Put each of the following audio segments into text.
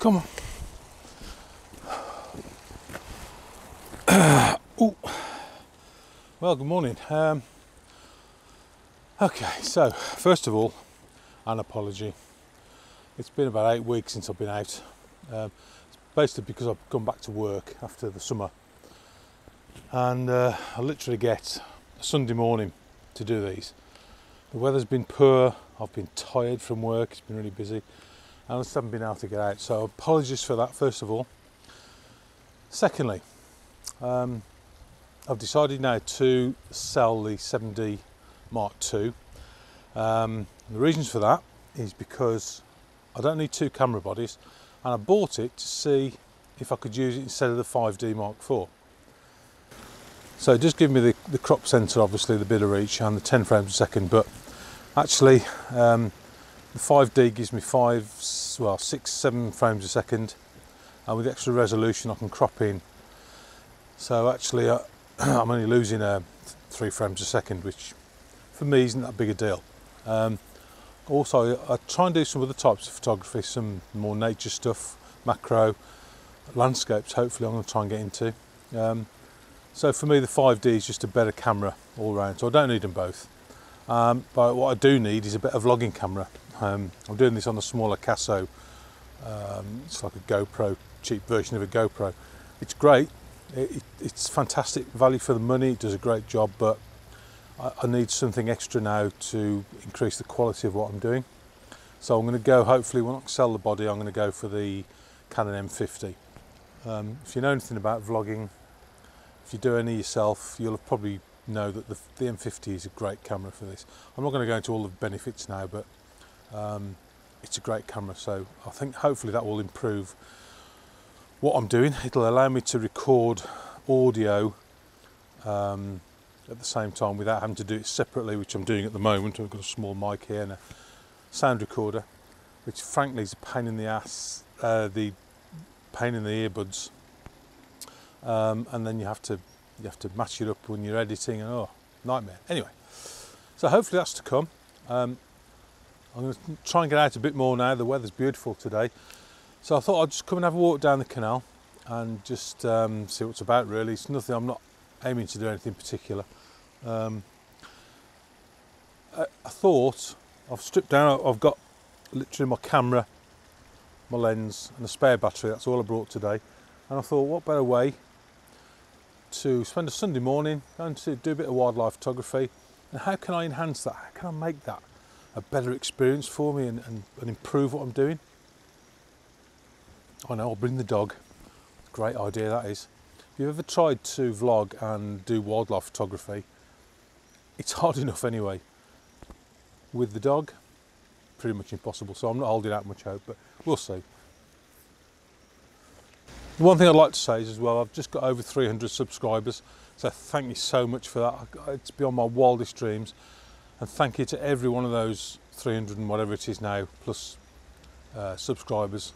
Come on. Ooh. Well, good morning. Okay, so first of all, an apology. It's been about 8 weeks since I've been out. It's basically because I've gone back to work after the summer, and I literally get a Sunday morning to do these. The weather's been poor, I've been tired from work, it's been really busy, and I just haven't been able to get out, so apologies for that first of all. Secondly, I've decided now to sell the 7D Mark II. The reasons for that is because I don't need two camera bodies, and I bought it to see if I could use it instead of the 5D Mark IV. So it does give me the crop sensor, obviously the bit of reach and the 10 frames a second, but actually the 5D gives me 6, 7 frames a second, and with extra resolution I can crop in. So actually I'm only losing 3 frames a second, which for me isn't that big a deal. Also, I try and do some other types of photography, some more nature stuff, macro, landscapes, hopefully I'm going to try and get into. So for me the 5D is just a better camera all round, so I don't need them both. But what I do need is a better vlogging camera. I'm doing this on a smaller Casso. It's like a GoPro, cheap version of a GoPro. It's great, it's fantastic value for the money, it does a great job, but I need something extra now to increase the quality of what I'm doing. So I'm going to go, hopefully when I sell the body, I'm going to go for the Canon M50. If you know anything about vlogging, if you do any yourself, you'll probably know that the M50 is a great camera for this. I'm not going to go into all the benefits now, but it's a great camera, so I think hopefully that will improve what I'm doing. It'll allow me to record audio at the same time without having to do it separately, which I'm doing at the moment. I've got a small mic here and a sound recorder, which frankly is a pain in the ass, the pain in the earbuds, and then you have to match it up when you're editing, and oh, nightmare. Anyway, so hopefully that's to come. I'm going to try and get out a bit more now. The weather's beautiful today, so I thought I'd just come and have a walk down the canal and just see what it's about. Really, it's nothing. I'm not aiming to do anything particular. I thought I've stripped down. I've got literally my camera, my lens, and a spare battery. That's all I brought today. And I thought, what better way to spend a Sunday morning going to do a bit of wildlife photography, and how can I enhance that? How can I make that a better experience for me and improve what I'm doing? I know, I'll bring the dog. Great idea that is. If you've ever tried to vlog and do wildlife photography, it's hard enough anyway. With the dog, pretty much impossible, so I'm not holding out much hope, but we'll see. The one thing I'd like to say is as well, I've just got over 300 subscribers, so thank you so much for that. It's beyond my wildest dreams, and thank you to every one of those 300 and whatever it is now, plus subscribers.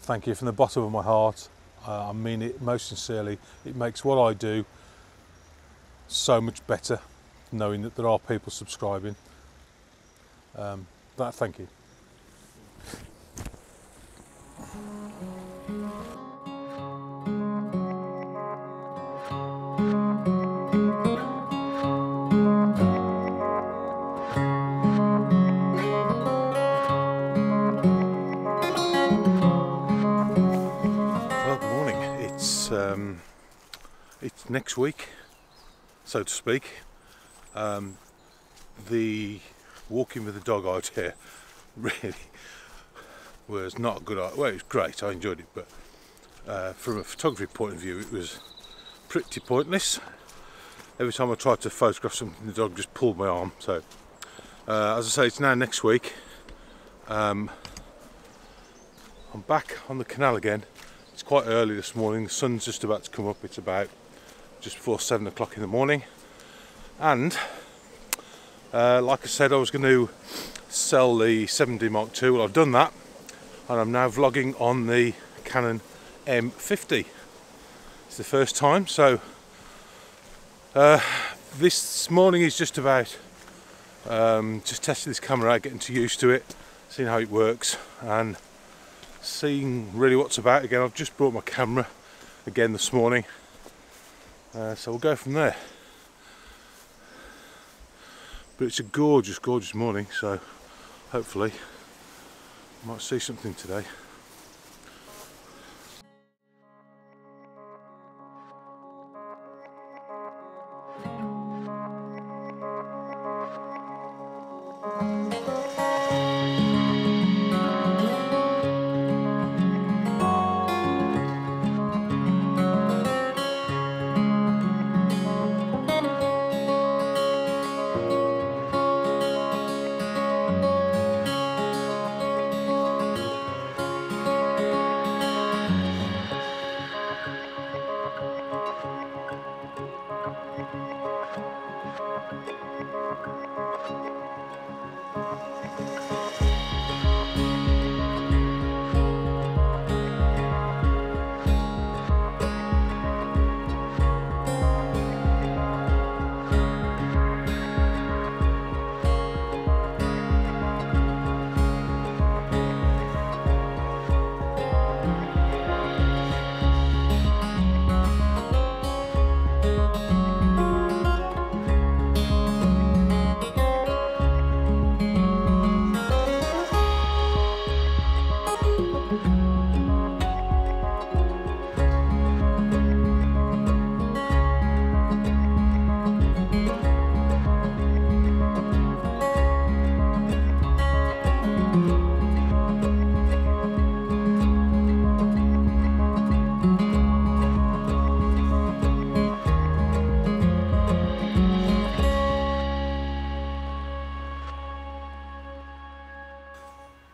Thank you from the bottom of my heart. I mean it most sincerely. It makes what I do so much better, knowing that there are people subscribing. Thank you. It's next week, so to speak. The walking with the dog idea really was not a good idea. Well, it was great, I enjoyed it, but from a photography point of view it was pretty pointless. Every time I tried to photograph something the dog just pulled my arm. So as I say, it's now next week. I'm back on the canal again. It's quite early this morning, the sun's just about to come up. It's about just before 7 o'clock in the morning, and like I said, I was going to sell the 7D Mark II. Well, I've done that, and I'm now vlogging on the Canon M50. It's the first time, so this morning is just about just testing this camera out, getting used to it, seeing how it works, and seeing really what's about again. I've just brought my camera again this morning, so we'll go from there. But it's a gorgeous, gorgeous morning, so hopefully I might see something today.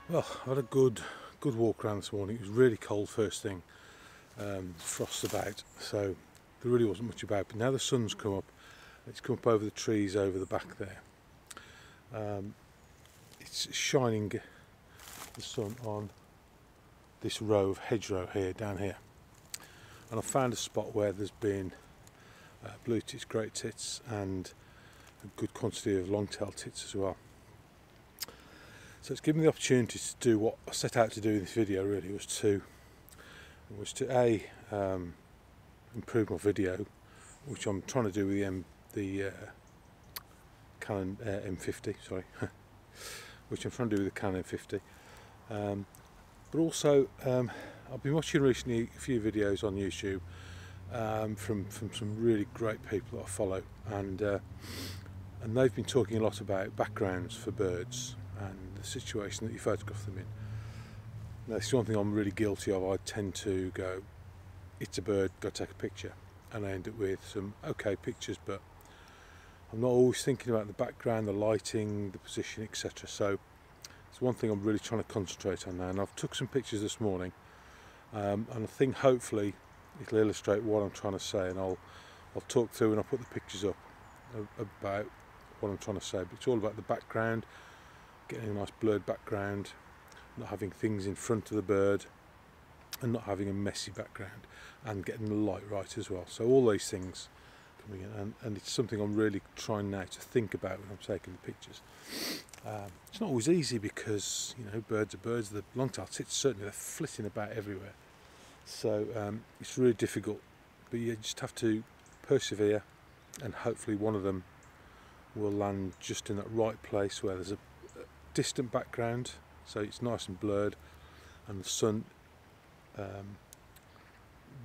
Well, I had a good walk around this morning. It was really cold first thing, frost about, so there really wasn't much about. But now the sun's come up, it's come up over the trees over the back there. It's shining the sun on this row of hedgerow here, down here. And I found a spot where there's been blue tits, great tits, and a good quantity of long tailed tits as well. So it's given me the opportunity to do what I set out to do in this video. Really was to improve my video, which I'm trying to do with the Canon M50, sorry, which I'm trying to do with the Canon M50. But also, I've been watching recently a few videos on YouTube from some really great people that I follow, and they've been talking a lot about backgrounds for birds and the situation that you photograph them in. Now, this is one thing I'm really guilty of. I tend to go, it's a bird, go take a picture, and I end up with some okay pictures, but I'm not always thinking about the background, the lighting, the position, etc. So it's one thing I'm really trying to concentrate on now, and I've took some pictures this morning, and I think hopefully it'll illustrate what I'm trying to say, and I'll talk through and I'll put the pictures up about what I'm trying to say. But it's all about the background, getting a nice blurred background, not having things in front of the bird, and not having a messy background, and getting the light right as well. So all these things coming in, and it's something I'm really trying now to think about when I'm taking the pictures. It's not always easy because, you know, birds are birds. The long-tailed tits, certainly, they're flitting about everywhere. So it's really difficult, but you just have to persevere, and hopefully one of them will land just in that right place where there's a distant background, so it's nice and blurred, and the sun,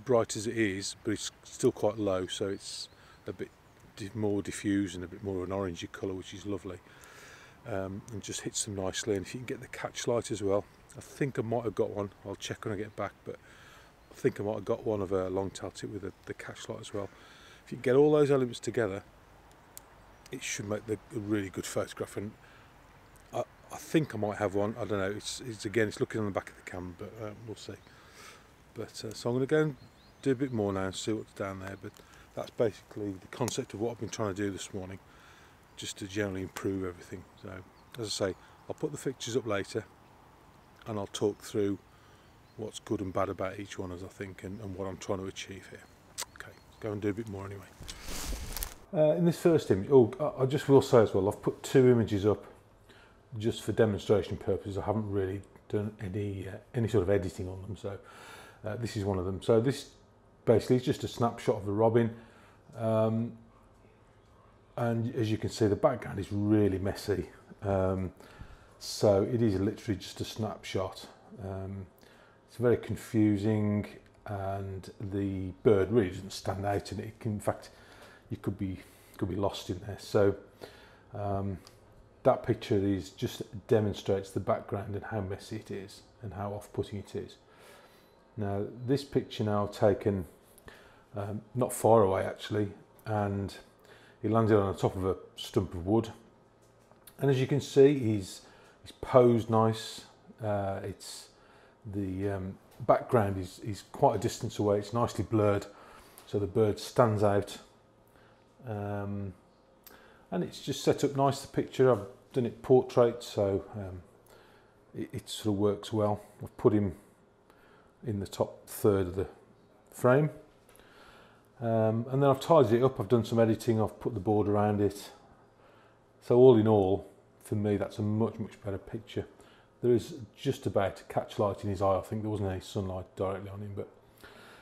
bright as it is, but it's still quite low, so it's a bit more diffused and a bit more of an orangey colour, which is lovely, and just hits them nicely. And if you can get the catch light as well, I think I might have got one, I'll check when I get back, but I think I might have got one of a long-tailed tit with the catch light as well. If you can get all those elements together, it should make a really good photograph. And I think I might have one. I don't know. It's again, it's looking on the back of the camera, but we'll see. But so I'm going to go and do a bit more now and see what's down there. But that's basically the concept of what I've been trying to do this morning, just to generally improve everything. So as I say, I'll put the pictures up later, and I'll talk through what's good and bad about each one, as I think, and what I'm trying to achieve here. Okay, let's go and do a bit more anyway. In this first image, I just will say as well, I've put two images up just for demonstration purposes. I haven't really done any sort of editing on them. So this is one of them. So this basically is just a snapshot of the robin, and as you can see, the background is really messy. So it is literally just a snapshot. It's very confusing, and the bird really doesn't stand out in it. In fact, you could be lost in there. So that picture just demonstrates the background and how messy it is and how off-putting it is. Now this picture now taken not far away actually, and he landed on the top of a stump of wood, and as you can see he's posed nice. It's the background is quite a distance away, it's nicely blurred, so the bird stands out, and it's just set up nice, the picture. I've done it portrait, so it sort of works well. I've put him in the top third of the frame, and then I've tidied it up. I've done some editing, I've put the board around it. So all in all, for me, that's a much better picture. There is just about a catch light in his eye. I think there wasn't any sunlight directly on him, but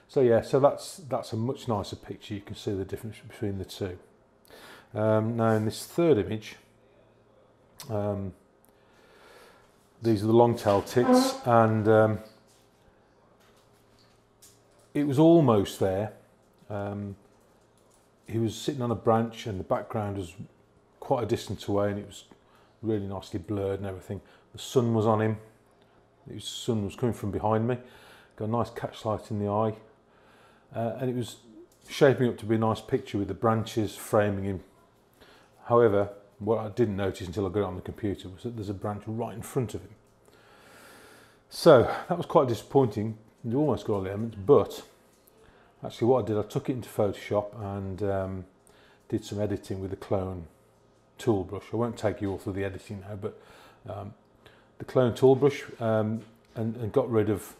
so yeah, so that's a much nicer picture. You can see the difference between the two. Now in this third image, these are the Long Tailed Tits, and it was almost there. He was sitting on a branch, and the background was quite a distance away, and it was really nicely blurred and everything. The sun was on him. The sun was coming from behind me. Got a nice catch light in the eye, and it was shaping up to be a nice picture with the branches framing him. However, what I didn't notice until I got it on the computer was that there's a branch right in front of him. So that was quite disappointing. You almost got all the elements, but actually what I did, I took it into Photoshop and did some editing with the clone tool brush. I won't take you all through the editing now, but the clone tool brush, and got rid of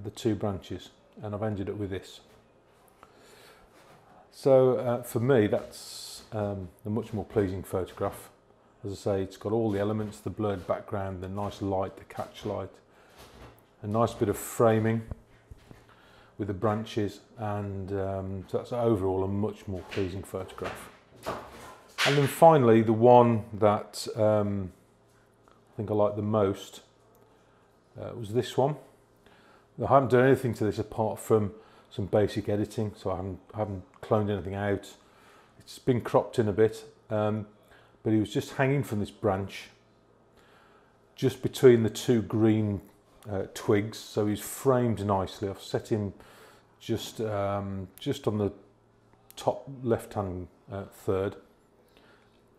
the two branches, and I've ended up with this. So for me, that's a much more pleasing photograph. As I say, it's got all the elements, the blurred background, the nice light, the catch light, a nice bit of framing with the branches, and so that's overall a much more pleasing photograph. And then finally, the one that I think I like the most was this one. I haven't done anything to this apart from some basic editing, so I haven't cloned anything out. It's been cropped in a bit, but he was just hanging from this branch, just between the two green twigs, so he's framed nicely. I've set him just on the top left-hand third.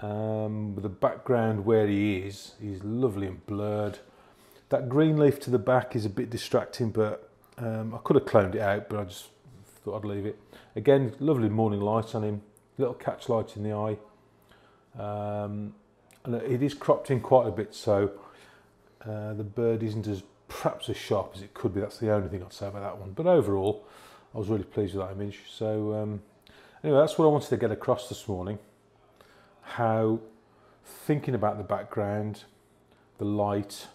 With the background where he is, he's lovely and blurred. That green leaf to the back is a bit distracting, but I could have cloned it out, but I just thought I'd leave it. Again, lovely morning light on him, little catch light in the eye, and it is cropped in quite a bit, so the bird isn't perhaps as sharp as it could be. That's the only thing I'd say about that one, but overall I was really pleased with that image. So anyway, that's what I wanted to get across this morning. How thinking about the background, the light,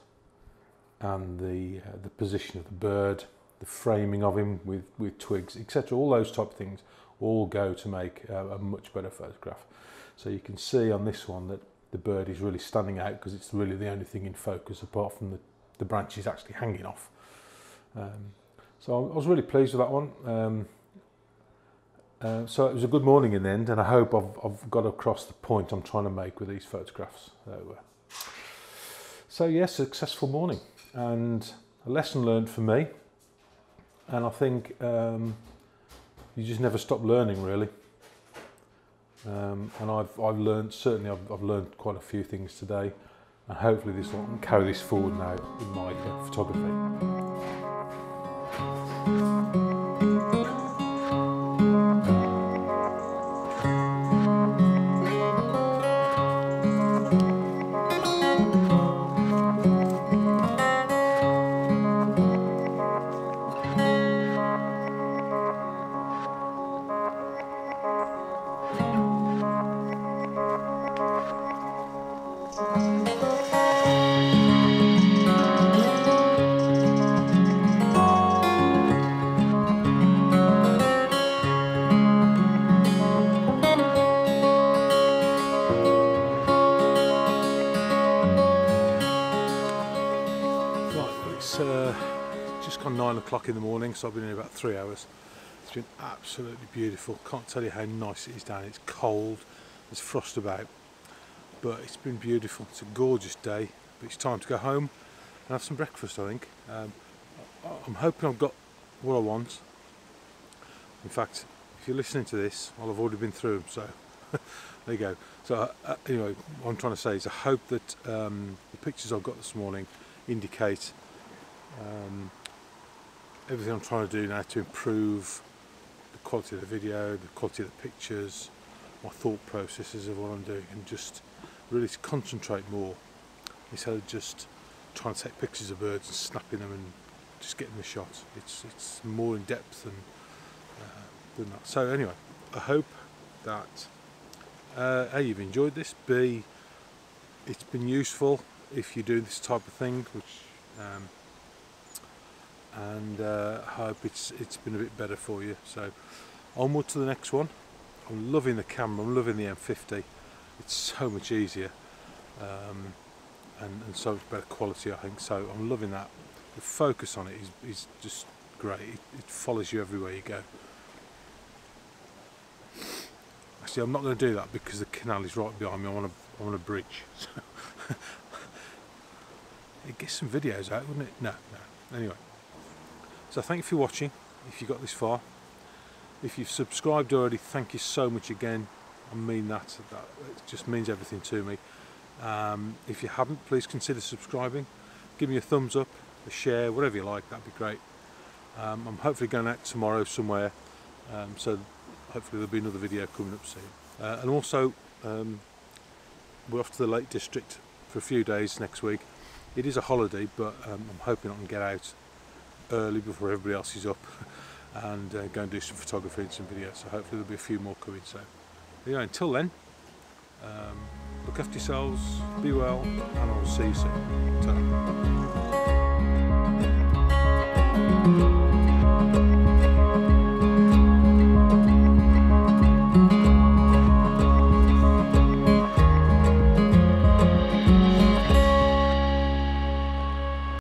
and the position of the bird, the framing of him with twigs, etc., all those type of things all go to make a much better photograph. So you can see on this one that the bird is really standing out because it's really the only thing in focus apart from the branches actually hanging off. So I was really pleased with that one. So it was a good morning in the end, and I hope I've got across the point I'm trying to make with these photographs. So yes, successful morning and a lesson learned for me, and I think you just never stop learning really. And I've learned, certainly I've learned quite a few things today, and hopefully this will carry this forward now in my photography. o'clock in the morning, so I've been here about 3 hours. It's been absolutely beautiful. Can't tell you how nice it is down. It's cold, there's frost about, but it's been beautiful. It's a gorgeous day, but it's time to go home and have some breakfast, I think. I'm hoping I've got what I want. In fact, if you're listening to this, I'll have already been through them, so there you go. So anyway, what I'm trying to say is I hope that the pictures I've got this morning indicate everything I'm trying to do now to improve the quality of the video, the quality of the pictures, my thought processes of what I'm doing, and just really to concentrate more instead of just trying to take pictures of birds and snapping them and just getting the shot. It's more in depth than that. So anyway, I hope that A, you've enjoyed this, B, it's been useful if you do this type of thing, which and I hope it's been a bit better for you. So onward to the next one. I'm loving the camera, I'm loving the M50. It's so much easier and so much better quality, I think, so I'm loving that. The focus on it is just great. It follows you everywhere you go. Actually, I'm not going to do that because the canal is right behind me. I'm on a bridge. So it gets some videos out, wouldn't it? No. Anyway, so thank you for watching. If you got this far, if you've subscribed already, thank you so much again. I mean that it just means everything to me. If you haven't, please consider subscribing. Give me a thumbs up, a share, whatever you like. That'd be great. I'm hopefully going out tomorrow somewhere, so hopefully there'll be another video coming up soon. And also, we're off to the Lake District for a few days next week. It is a holiday, but I'm hoping I can get out early before everybody else is up and go and do some photography and some videos. So hopefully there'll be a few more coming. So anyway, until then, look after yourselves, be well, and I'll see you soon. Ta-ra.